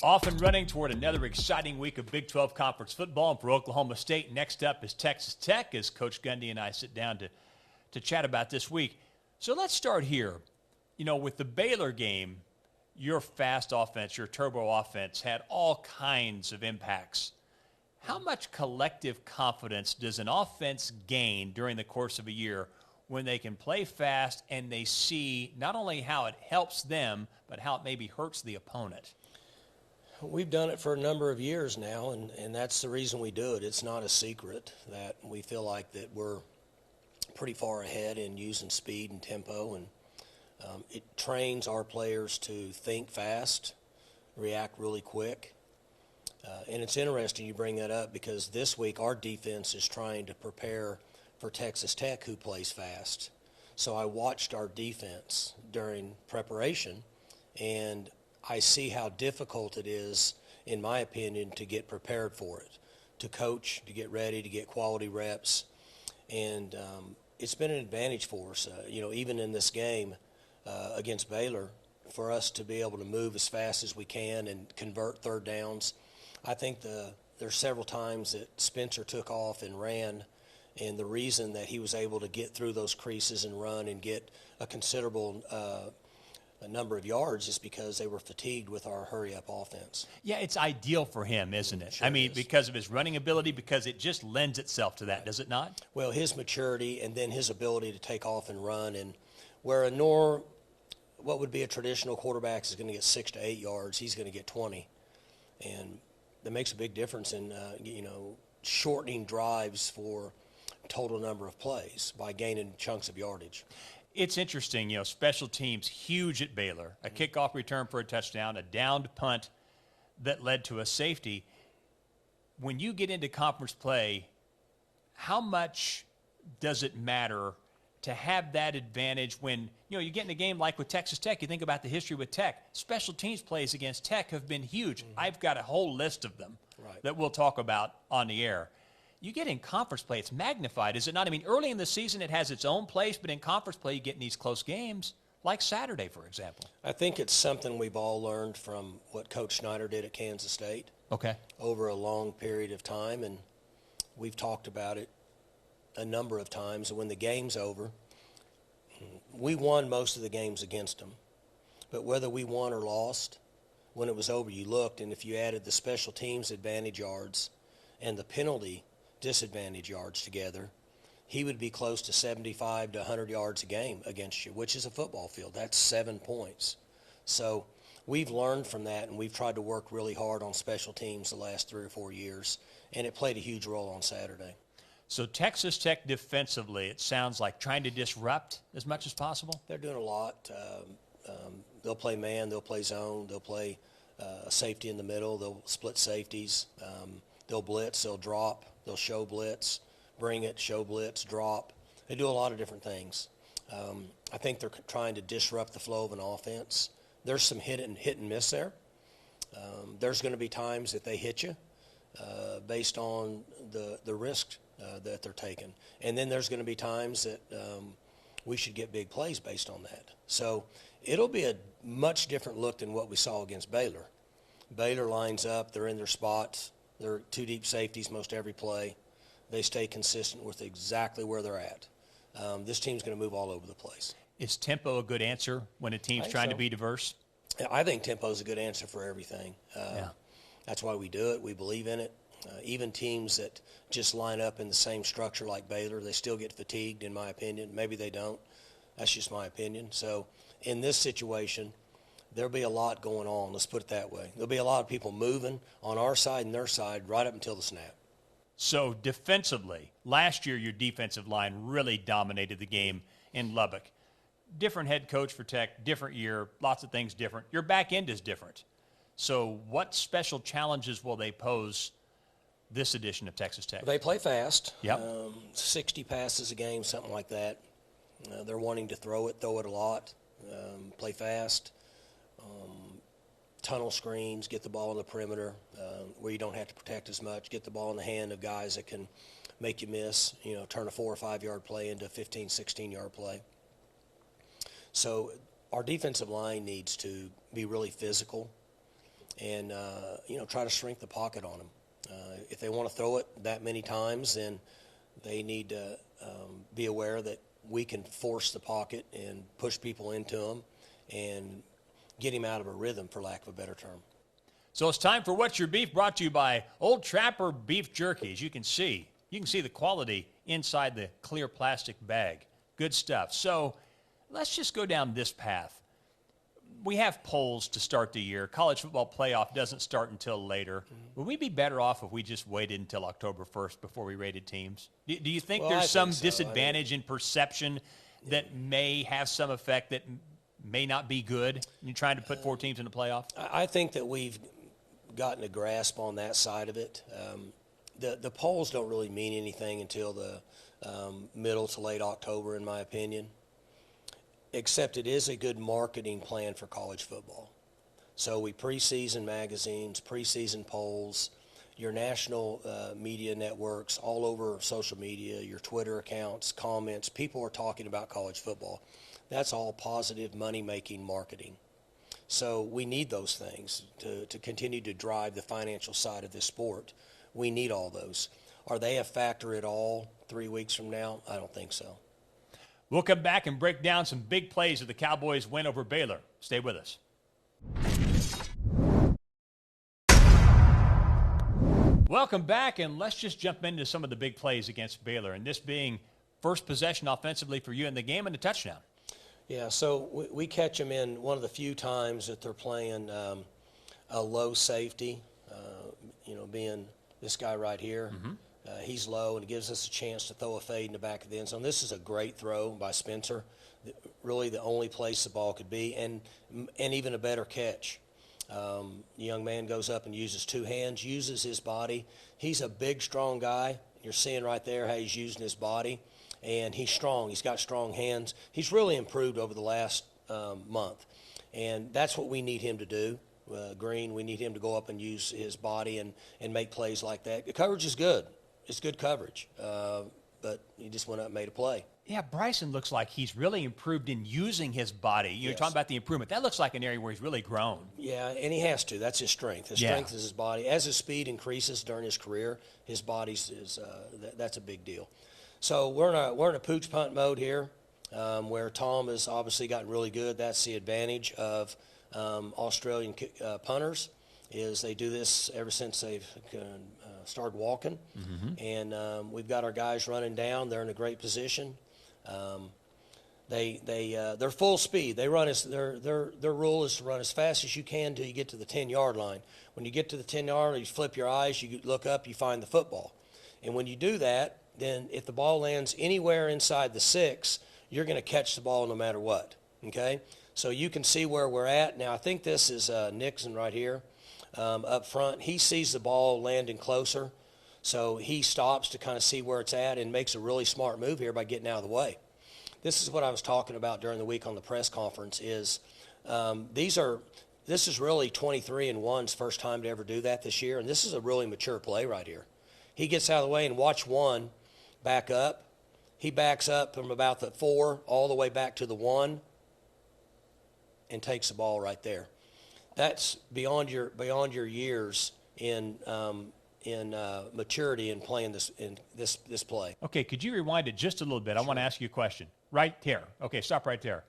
Off and running toward another exciting week of Big 12 Conference football. And for Oklahoma State, next up is Texas Tech as Coach Gundy and I sit down to chat about this week. So let's start here. You know, with the Baylor game, your fast offense, your turbo offense had all kinds of impacts. How much collective confidence does an offense gain during the course of a year when they can play fast and they see not only how it helps them, but how it maybe hurts the opponent? We've done it for a number of years now, and that's the reason we do it. It's not a secret that we feel like that we're pretty far ahead in using speed and tempo, and it trains our players to think fast, react really quick. And it's interesting you bring that up because this week our defense is trying to prepare for Texas Tech, who plays fast. So I watched our defense during preparation, and I see how difficult it is, in my opinion, to get prepared for it, to coach, to get ready, to get quality reps. And it's been an advantage for us, even in this game against Baylor, for us to be able to move as fast as we can and convert third downs. I think there's several times that Spencer took off and ran, and the reason that he was able to get through those creases and run and get a considerable a number of yards is because they were fatigued with our hurry-up offense. Yeah, it's ideal for him, isn't it? Sure I mean, is. because of his running ability, because it just lends itself to that, right. Does it not? Well, his maturity and then his ability to take off and run, and where what would be a traditional quarterback is going to get 6 to 8 yards, he's going to get 20. And that makes a big difference in, shortening drives for total number of plays by gaining chunks of yardage. It's interesting, special teams, huge at Baylor. A kickoff return for a touchdown, a downed punt that led to a safety. When you get into conference play, how much does it matter to have that advantage when, you get in a game like with Texas Tech, you think about the history with Tech. Special teams plays against Tech have been huge. Mm-hmm. I've got a whole list of them that we'll talk about on the air. You get in conference play, it's magnified, is it not? I mean, early in the season it has its own place, but in conference play you get in these close games, like Saturday, for example. I think it's something we've all learned from what Coach Snyder did at Kansas State over a long period of time, and we've talked about it a number of times. And when the game's over, we won most of the games against them, but whether we won or lost, when it was over you looked, and if you added the special teams advantage yards and the penalty disadvantage yards together, he would be close to 75 to 100 yards a game against you, which is a football field. That's 7 points. So we've learned from that, and we've tried to work really hard on special teams the last 3 or 4 years, and it played a huge role on Saturday. So Texas Tech defensively, it sounds like trying to disrupt as much as possible? They're doing a lot. They'll play man, they'll play zone, they'll play a safety in the middle, they'll split safeties, they'll blitz, they'll drop, they'll show blitz, bring it, show blitz, drop. They do a lot of different things. I think they're trying to disrupt the flow of an offense. There's some hit and miss there. There's going to be times that they hit you based on the risk that they're taking. And then there's going to be times that we should get big plays based on that. So it'll be a much different look than what we saw against Baylor. Baylor lines up, they're in their spots. They're 2 deep safeties most every play. They stay consistent with exactly where they're at. This team's going to move all over the place. Is tempo a good answer when a team's trying to be diverse? I think tempo is a good answer for everything. That's why we do it. We believe in it. Even teams that just line up in the same structure like Baylor, they still get fatigued, in my opinion. Maybe they don't. That's just my opinion. So in this situation, there'll be a lot going on, let's put it that way. There'll be a lot of people moving on our side and their side right up until the snap. So defensively, last year your defensive line really dominated the game in Lubbock. Different head coach for Tech, different year, lots of things different. Your back end is different. So what special challenges will they pose this edition of Texas Tech? They play fast. Yep. 60 passes a game, something like that. They're wanting to throw it a lot, play fast. Tunnel screens, get the ball on the perimeter where you don't have to protect as much, get the ball in the hand of guys that can make you miss, turn a 4 or 5 yard play into a 15, 16 yard play. So our defensive line needs to be really physical and try to shrink the pocket on them. If they want to throw it that many times, then they need to be aware that we can force the pocket and push people into them and get him out of a rhythm, for lack of a better term. So it's time for What's Your Beef, brought to you by Old Trapper Beef Jerky. As you can see the quality inside the clear plastic bag. Good stuff. So let's just go down this path. We have polls to start the year. College football playoff doesn't start until later. Would we be better off if we just waited until October 1st before we rated teams? Do you think there's some disadvantage in perception that may have some effect that may not be good? You're trying to put 4 teams in the playoff? I think that we've gotten a grasp on that side of it. The polls don't really mean anything until the middle to late October, in my opinion. Except it is a good marketing plan for college football. So we preseason magazines, preseason polls, your national media networks, all over social media, your Twitter accounts, comments. People are talking about college football. That's all positive money-making marketing. So we need those things to continue to drive the financial side of this sport. We need all those. Are they a factor at all 3 weeks from now? I don't think so. We'll come back and break down some big plays of the Cowboys' win over Baylor. Stay with us. Welcome back, and let's just jump into some of the big plays against Baylor, and this being first possession offensively for you in the game and a touchdown. Yeah, so we catch them in one of the few times that they're playing a low safety, being this guy right here. He's low, and it gives us a chance to throw a fade in the back of the end zone. This is a great throw by Spencer, really the only place the ball could be, and even a better catch. The young man goes up and uses 2 hands, uses his body. He's a big, strong guy. You're seeing right there how he's using his body, and he's strong. He's got strong hands. He's really improved over the last month, and that's what we need him to do. Green, we need him to go up and use his body and make plays like that. The coverage is good. It's good coverage, but he just went up and made a play. Yeah, Bryson looks like he's really improved in using his body. You're talking about the improvement. That looks like an area where he's really grown. Yeah, and he has to. That's his strength. His strength is his body. As his speed increases during his career, his body's that's a big deal. So we're in a pooch punt mode here, where Tom has obviously gotten really good. That's the advantage of Australian punters, is they do this ever since they've started walking. And we've got our guys running down. They're in a great position. They're full speed. They run their rule is to run as fast as you can until you get to the 10-yard line. When you get to the 10-yard line, you flip your eyes, you look up, you find the football. And when you do that, then if the ball lands anywhere inside the 6, you're going to catch the ball no matter what. Okay? So you can see where we're at. Now, I think this is Nixon right here up front. He sees the ball landing closer, so he stops to kind of see where it's at and makes a really smart move here by getting out of the way. This is what I was talking about during the week on the press conference is this is really 23-1's first time to ever do that this year, and this is a really mature play right here. He gets out of the way, and watch one back up. He backs up from about the 4 all the way back to the 1 and takes the ball right there. That's beyond your years in maturity in playing this play. Okay, could you rewind it just a little bit? I want to ask you a question. Right there. Okay, stop right there.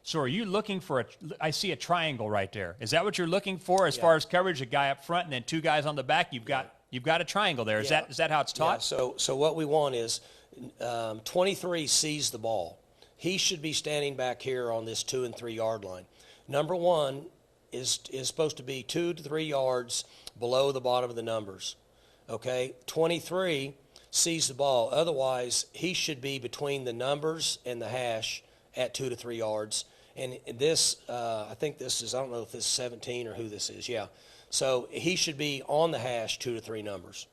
So are you looking for I see a triangle right there. Is that what you're looking for as far as coverage? A guy up front and then 2 guys on the back. You've got a triangle there. Is that how it's taught? Yeah, so what we want is 23 sees the ball. He should be standing back here on this 2 and 3 yard line. Number 1 is supposed to be 2 to 3 yards below the bottom of the numbers. Okay, 23 sees the ball. Otherwise, he should be between the numbers and the hash at 2 to 3 yards. And this, I think this is, I don't know if this is 17 or who this is. Yeah. So he should be on the hash 2 to 3 numbers.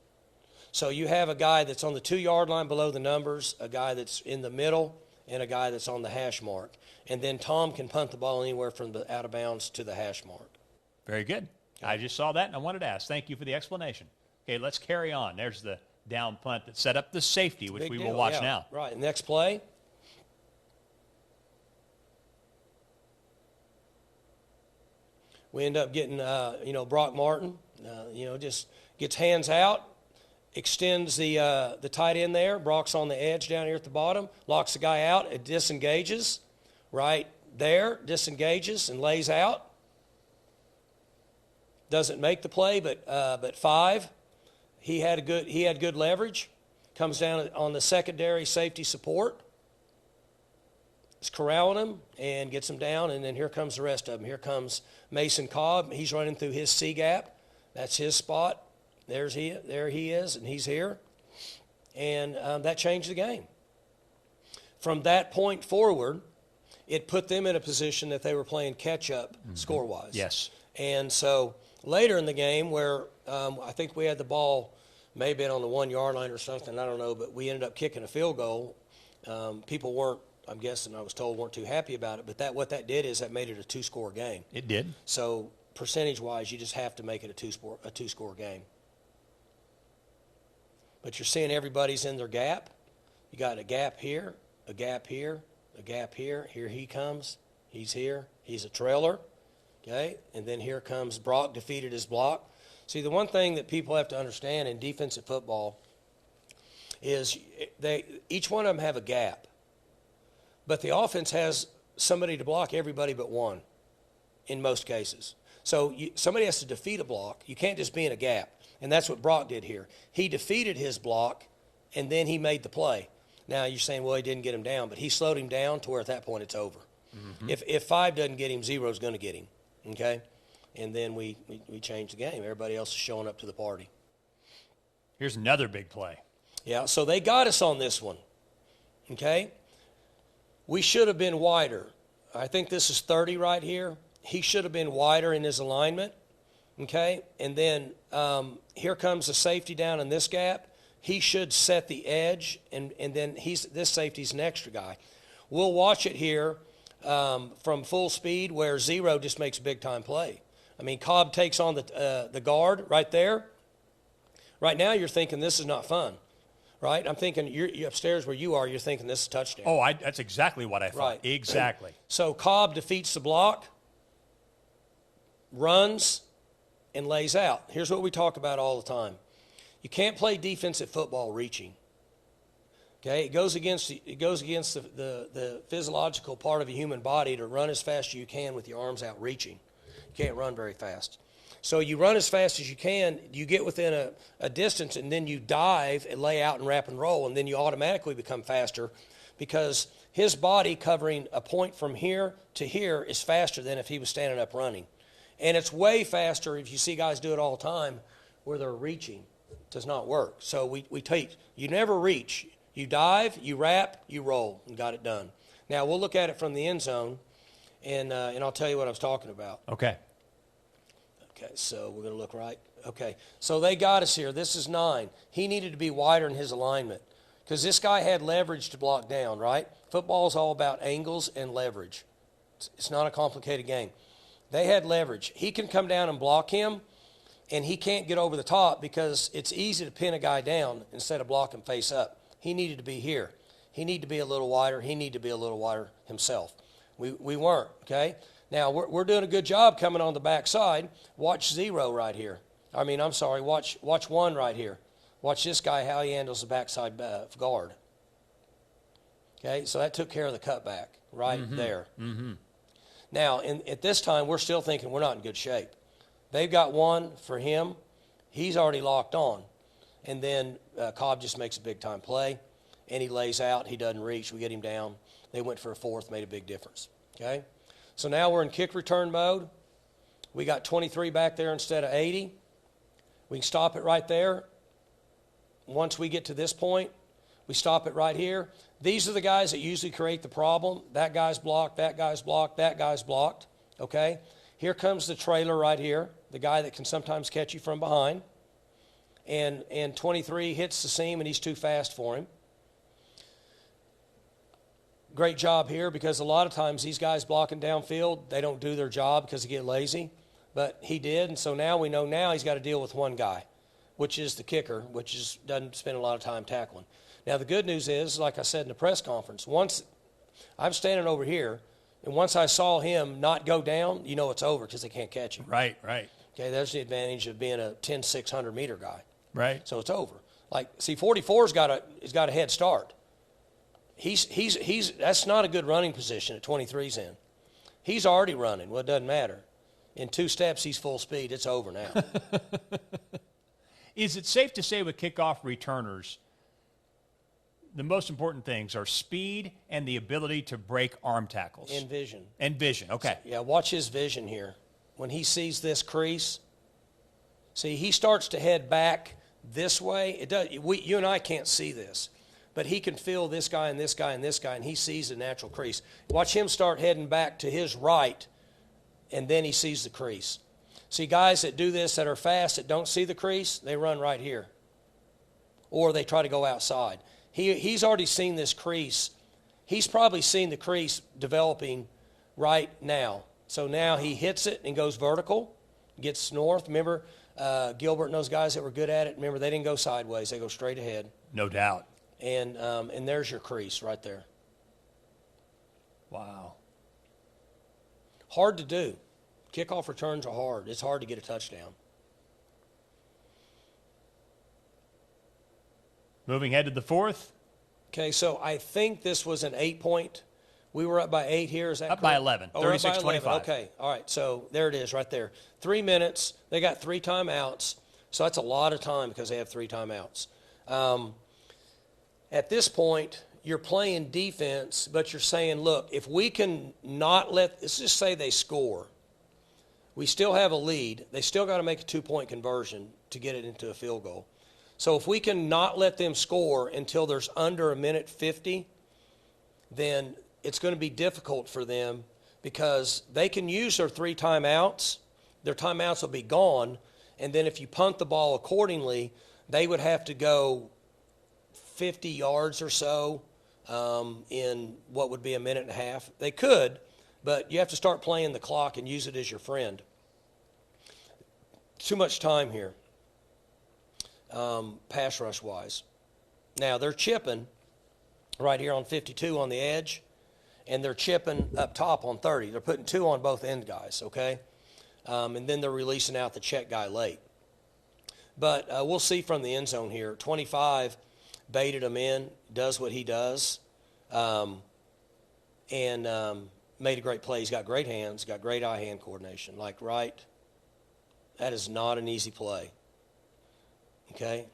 So you have a guy that's on the 2 yard line below the numbers, a guy that's in the middle, and a guy that's on the hash mark. And then Tom can punt the ball anywhere from the out of bounds to the hash mark. Very good. Okay. I just saw that, and I wanted to ask. Thank you for the explanation. Okay, let's carry on. There's the down punt that set up the safety, which we will watch now. Right. Next play. We end up getting, Brock Martin, just gets hands out, extends the tight end there. Brock's on the edge down here at the bottom, locks the guy out. It disengages right there, disengages and lays out. Doesn't make the play, but 5. He had good leverage. Comes down on the secondary safety support. Is corralling him and gets him down, and then here comes the rest of them. Here comes Mason Cobb. He's running through his C gap. That's his spot. There he is, and he's here. And that changed the game. From that point forward, it put them in a position that they were playing catch-up score-wise. Yes. And so later in the game where I think we had the ball maybe on the 1-yard line or something, I don't know, but we ended up kicking a field goal. People weren't, I'm guessing, I was told, weren't too happy about it. But what that did is that made it a 2-score game. It did. So percentage-wise, you just have to make it a two-score game. But you're seeing everybody's in their gap. You got a gap here, a gap here, a gap here. Here he comes. He's here. He's a trailer. Okay? And then here comes Brock, defeated his block. See, the one thing that people have to understand in defensive football is each one of them have a gap. But the offense has somebody to block everybody but one in most cases. So somebody has to defeat a block. You can't just be in a gap. And that's what Brock did here. He defeated his block, and then he made the play. Now you're saying, well, he didn't get him down, but he slowed him down to where at that point it's over. Mm-hmm. If 5 doesn't get him, 0's going to get him. Okay? And then we changed the game. Everybody else is showing up to the party. Here's another big play. Yeah, so they got us on this one. Okay? We should have been wider. I think this is 30 right here. He should have been wider in his alignment. Okay? And then here comes the safety down in this gap. He should set the edge, and then this safety's an extra guy. We'll watch it here from full speed where 0 just makes a big-time play. I mean, Cobb takes on the guard right there. Right now you're thinking this is not fun, right? I'm thinking you're upstairs where you are, you're thinking this is a touchdown. Oh, that's exactly what I thought. Right. Exactly. So Cobb defeats the block, runs, and lays out. Here's what we talk about all the time. You can't play defensive football reaching. Okay, it goes against the physiological part of a human body to run as fast as you can with your arms out reaching. You can't run very fast. So you run as fast as you can, you get within a distance, and then you dive and lay out and wrap and roll, and then you automatically become faster because his body covering a point from here to here is faster than if he was standing up running. And it's way faster if you see guys do it all the time where they're reaching. It does not work. So we teach. You never reach. You dive, you wrap, you roll, and got it done. Now, we'll look at it from the end zone, and I'll tell you what I was talking about. Okay. Okay, so we're going to look right. Okay, so they got us here. This is 9. He needed to be wider in his alignment because this guy had leverage to block down, right? Football is all about angles and leverage. It's not a complicated game. They had leverage. He can come down and block him, and he can't get over the top because it's easy to pin a guy down instead of block him face up. He needed to be here. He needed to be a little wider. He needed to be a little wider himself. We weren't, okay? Now, we're doing a good job coming on the backside. Watch 0 right here. Watch 1 right here. Watch this guy, how he handles the backside guard. Okay, so that took care of the cutback right there. Mm-hmm. Now, at this time, we're still thinking we're not in good shape. They've got 1 for him. He's already locked on. And then Cobb just makes a big-time play, and he lays out. He doesn't reach. We get him down. They went for a 4th, made a big difference. Okay? So now we're in kick return mode. We got 23 back there instead of 80. We can stop it right there. Once we get to this point, we stop it right here. These are the guys that usually create the problem. That guy's blocked, that guy's blocked, that guy's blocked. Okay? Here comes the trailer right here, the guy that can sometimes catch you from behind. And 23 hits the seam, and he's too fast for him. Great job here because a lot of times these guys blocking downfield, they don't do their job because they get lazy. But he did, and so now we know now he's got to deal with one guy, which is the kicker, which doesn't spend a lot of time tackling. Now, the good news is, like I said in the press conference, once I'm standing over here, And once I saw him not go down, you know it's over because they can't catch him. Right, right. Okay, that's the advantage of being a 10-600 meter guy. Right. So it's over. Like, see, 44's got a head start. That's not a good running position at 23's in. He's already running. Well, it doesn't matter. In 2 steps, he's full speed. It's over now. Is it safe to say with kickoff returners, the most important things are speed and the ability to break arm tackles? And vision. And vision, okay. Yeah, watch his vision here. When he sees this crease, see, he starts to head back this way. You and I can't see this, but he can feel this guy and this guy and this guy, and he sees the natural crease. Watch him start heading back to his right, and then he sees the crease. See, guys that do this that are fast, that don't see the crease, they run right here. Or they try to go outside. He's already seen this crease. He's probably seen the crease developing right now. So now he hits it and goes vertical, gets north. Remember, Gilbert and those guys that were good at it, remember, they didn't go sideways. They go straight ahead. No doubt. And there's your crease right there. Wow. Hard to do. Kickoff returns are hard. It's hard to get a touchdown. Moving ahead to the 4th. Okay, so I think this was an 8-point. We were up by 8 here. Is that Up correct? by 11, Oh, we're up by 36-25. 11. Okay, all right. So there it is right there. 3 minutes. They got 3 timeouts. So that's a lot of time because they have 3 timeouts. At this point, you're playing defense, but you're saying, look, if we can not let's just say they score. We still have a lead. They still got to make a 2-point conversion to get it into a field goal. So if we can not let them score until there's under 1:50, then it's going to be difficult for them because they can use their 3 timeouts. Their timeouts will be gone. And then if you punt the ball accordingly, they would have to go 50 yards or so in what would be a minute and a half. They could, but you have to start playing the clock and use it as your friend. Too much time here, pass rush-wise. Now, they're chipping right here on 52 on the edge, and they're chipping up top on 30. They're putting 2 on both end guys, okay? And then they're releasing out the check guy late. But we'll see from the end zone here. 25 baited him in, does what he does, and made a great play. He's got great hands, got great eye-hand coordination. Like, right, that is not an easy play, okay?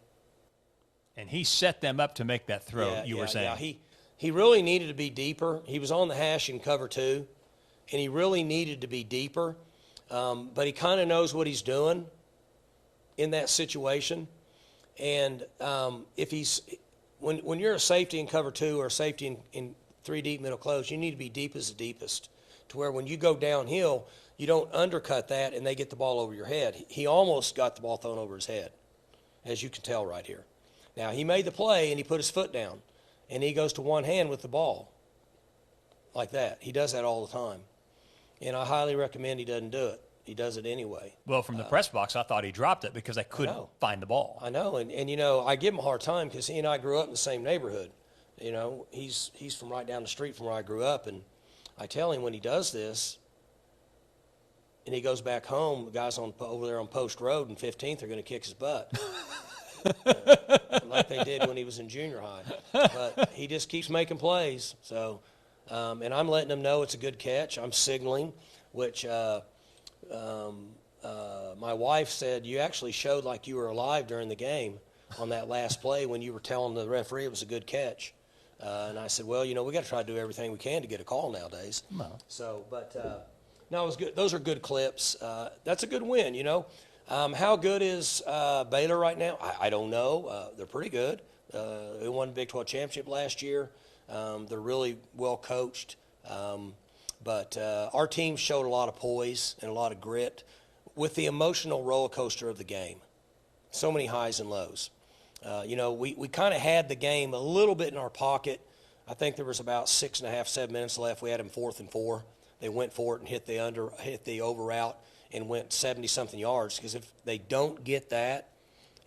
And he set them up to make that throw, you were saying. Yeah, he really needed to be deeper. He was on the hash in cover 2, and he really needed to be deeper. But he kind of knows what he's doing in that situation. And if he's when you're a safety in cover 2 or a safety in 3 deep middle close, you need to be deep as the deepest, to where when you go downhill, you don't undercut that and they get the ball over your head. He almost got the ball thrown over his head, as you can tell right here. Now, he made the play and he put his foot down, and he goes to one hand with the ball like that. He does that all the time. And I highly recommend he doesn't do it. He does it anyway. Well, from the press box, I thought he dropped it because I couldn't find the ball. I know, and you know, I give him a hard time because he and I grew up in the same neighborhood. You know, he's from right down the street from where I grew up, and I tell him when he does this, and he goes back home, the guys over there on Post Road and 15th are going to kick his butt. Like they did when he was in junior high. But he just keeps making plays. So, and I'm letting him know it's a good catch. I'm signaling, which my wife said, you actually showed like you were alive during the game on that last play when you were telling the referee it was a good catch. And I said, well, you know, we got to try to do everything we can to get a call nowadays. No. So, but no, it was good. Those are good clips. That's a good win, you know. How good is Baylor right now? I don't know. They're pretty good. They won the Big 12 championship last year. They're really well coached. But our team showed a lot of poise and a lot of grit with the emotional roller coaster of the game. So many highs and lows. You know, we kind of had the game a little bit in our pocket. I think there was about 6.5, 7 minutes left. We had them 4th and 4. They went for it and hit the over route and went 70-something yards. Because if they don't get that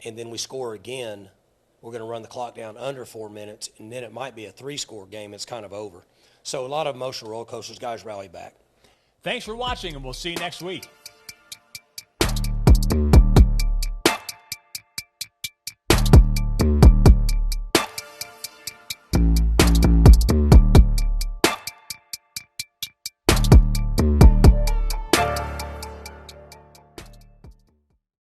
and then we score again, we're going to run the clock down under 4 minutes, and then it might be a 3-score game. It's kind of over. So a lot of emotional roller coasters. Guys rally back. Thanks for watching, and we'll see you next week.